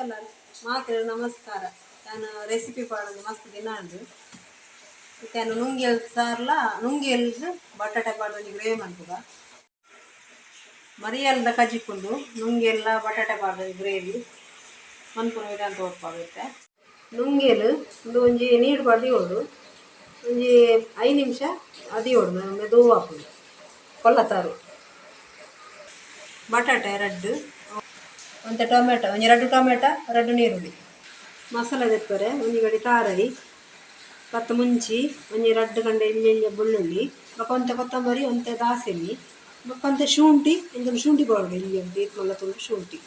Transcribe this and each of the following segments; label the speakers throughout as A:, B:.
A: ಮಾತ್ರ ನಮಸ್ಕಾರ. ನಾನು ರೆಸಿಪಿ ಮಾಡೋದು ಮಸ್ತ್ ದಿನ ಅಂದು ನಾನು ನುಂಗಿಯಲ್ ಸಾರ್ಲ ನುಂಗಿಯಲ್ ಬಟಾಟೆ ಪಾಡೋದು ಗ್ರೇವಿ ಮಾಡ್ತದ ಮರಿಯಲ್ದ ಕಜಿಕೊಂಡು ನುಂಗಿಯೆಲ್ಲ ಬಟಾಟೆ ಪಾಡೋದು ಗ್ರೇವಿ ಮನ್ಪುನ ವಿಧಾನ ತೋರ್ಪಾಗುತ್ತೆ. ನುಂಗಿಯಲು ಒಂದು ಒಂಜಿ ನೀರು ಬದಿಯೋಡು ಒಂಜಿ 5 ನಿಮಿಷ ಅದಿಯೋಡು ಮೆದುವು ಹಾಕೋದು ಕೊಲ್ಲತಾರು ಬಟಾಟೆ ರಡ್ಡು ಒಂದು ಟೊಮೆಟೊ ಒಂಜಿ 2 ಟೊಮೆಟೊ 2 ನೀರುಳ್ಳಿ ಮಸಾಲೆ ತೆಪ್ಪರೆ ಒಂಜಿ ಗಡಿ ತಾರೈ ಪತ್ತು ಮುಂಚಿ ಒಂಜಿ 2 ಗಂಟೆ ಇಲ್ಲೆಲ್ಲ ಬೆಳ್ಳುಳ್ಳಿ ಒಂತೆ ಕೊತ್ತಂಬರಿ ಒಂತೆ ದಾಸೆಲಿ ಒಂತೆ ಶುಂಠಿ ಒಂದು ಶುಂಠಿ ಪೌಡರ್ ಇಲ್ಲಿ ಒಂದು ಮಲ್ಲ ತುಂಡು ಶುಂಠಿ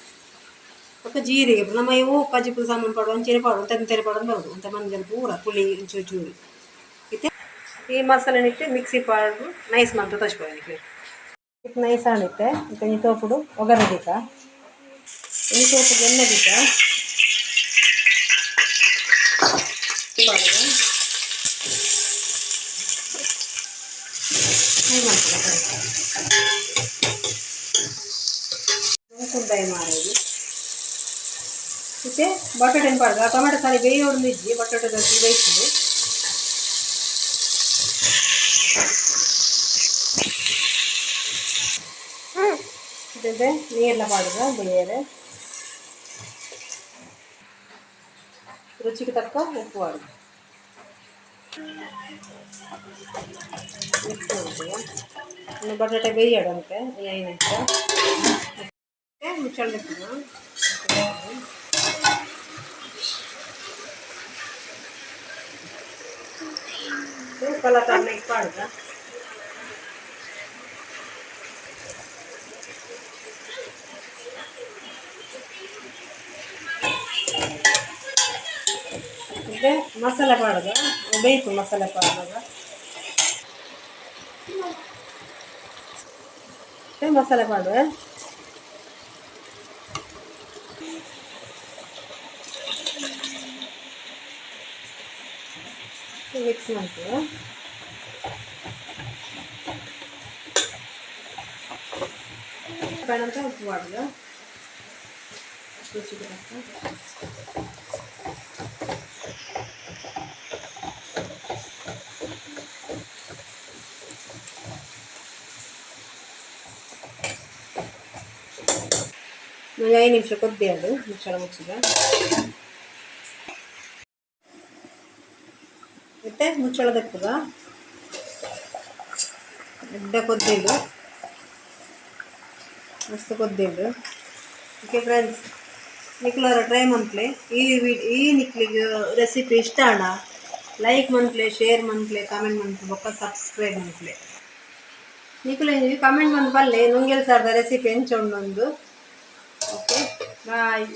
A: ಮತ್ತು ಜೀರಿಗೆ ನಮ್ಮ ಇವು ಕಜಿಪು ಸಾಮಾನು ಪಾಡು ಒಂಚೆರೆ ಪಾಡು ತೆಂತೆರೆ ಪಾಡು ಬರೋದು ಅಂತ ಮಂಜಲ್ ಪೂರ ಪುಳಿ ಚೂರು ಚೂರು ಇತ್ತೆ ಈ ಮಸಾಲೆ ಇಟ್ಟು ಮಿಕ್ಸಿ ಪಾಡು ನೈಸ್ ಮಾಡ್ತಾ ತಚ್ಕೊಳ್ಳಿ ನೈಸ್ ಆಣಿತ್ತೆ ಈ ತೋಪುಡು ಒಗ್ಗರಣೆ ದೀಪ ಈ ತೋಪುಡು ಎಣ್ಣೆ ದೀಪ ಕುಂದಾಯಿ ಮಾಡೋದು ಮತ್ತೆ ಬಟಾಟೆ ಪಾಡ್ದು ಟೊಮೆಟೊ ಸಾರಿ ಬೇಯೋಡು ಇಜ್ಜಿ ಬಟಾಟೆ ಜಾಸ್ತಿ ಬೇಯಿಸೋದು ಜೊತೆ ನೀರೆಲ್ಲ ಪಾಡುದು ಬೇಯದೆ ರುಚಿಗೆ ತಕ್ಕ ಉಪ್ಪು ಮಾಡುದು ಮಿಕ್ಸ್ ಮಾಡ್ತೀವಿ. ಇನ್ನು ಬಟಾಟೆ ಬೇಯೋದಂತೆ 5 ನಿಮಿಷ ಮುಚ್ಚಳ್ಬೇಕು ಕಲರ್ ಪಾಡುದ ಮತ್ತೆ ಮಸಾಲೆ ಪಾಡುದ ಬೇಯ್ತು ಮಸಾಲೆ ಪಾಡುವಾಗ ಮಸಾಲೆ ಪಾಡುವ ಮಿಕ್ಸ್ ಮಾಡ್ತೀವಿ. ಅಂತ ಉಪ್ಪು ಮಾಡುದು ರುಚಿಗೆ ತಕ್ಕ ಒಂದು 5 ನಿಮಿಷ ಕೊದ್ದಿಯೋದು ಮುಚ್ಚಳ ಮುಚ್ಚಿದ ಮತ್ತೆ ಮುಚ್ಚಳ ತೆಪ್ಪುಗ ದೊಡ್ಡ ಕೊದ್ದಿದ್ದು ಮಸ್ತ್ ಕೊದ್ದಿದ್ದು ಓಕೆ ಫ್ರೆಂಡ್ಸ್ ನಿಕ್ಲರ ಟ್ರೈ ಮಂತ್ಲೆ ಈ ನಿಕ್ಲಿಗೆ ರೆಸಿಪಿ ಇಷ್ಟ ಆಡ ಲೈಕ್ ಮಂತ್ಲೆ ಶೇರ್ ಮಂತ್ಲೆ ಕಾಮೆಂಟ್ ಮಂತ್ಲೆ ಬೊಕ್ಕ ಸಬ್ಸ್ಕ್ರೈಬ್ ಮಂತ್ಲೆ ನಿಕ್ಲೆ ಕಮೆಂಟ್ ಮಂತ್ ಬಲ್ಲೆ ನುಂಗೆಲ್ ಸಾರ್ದ ರೆಸಿಪಿ ಎಂಚ ಉಂಡೊಂದು. Okay bye.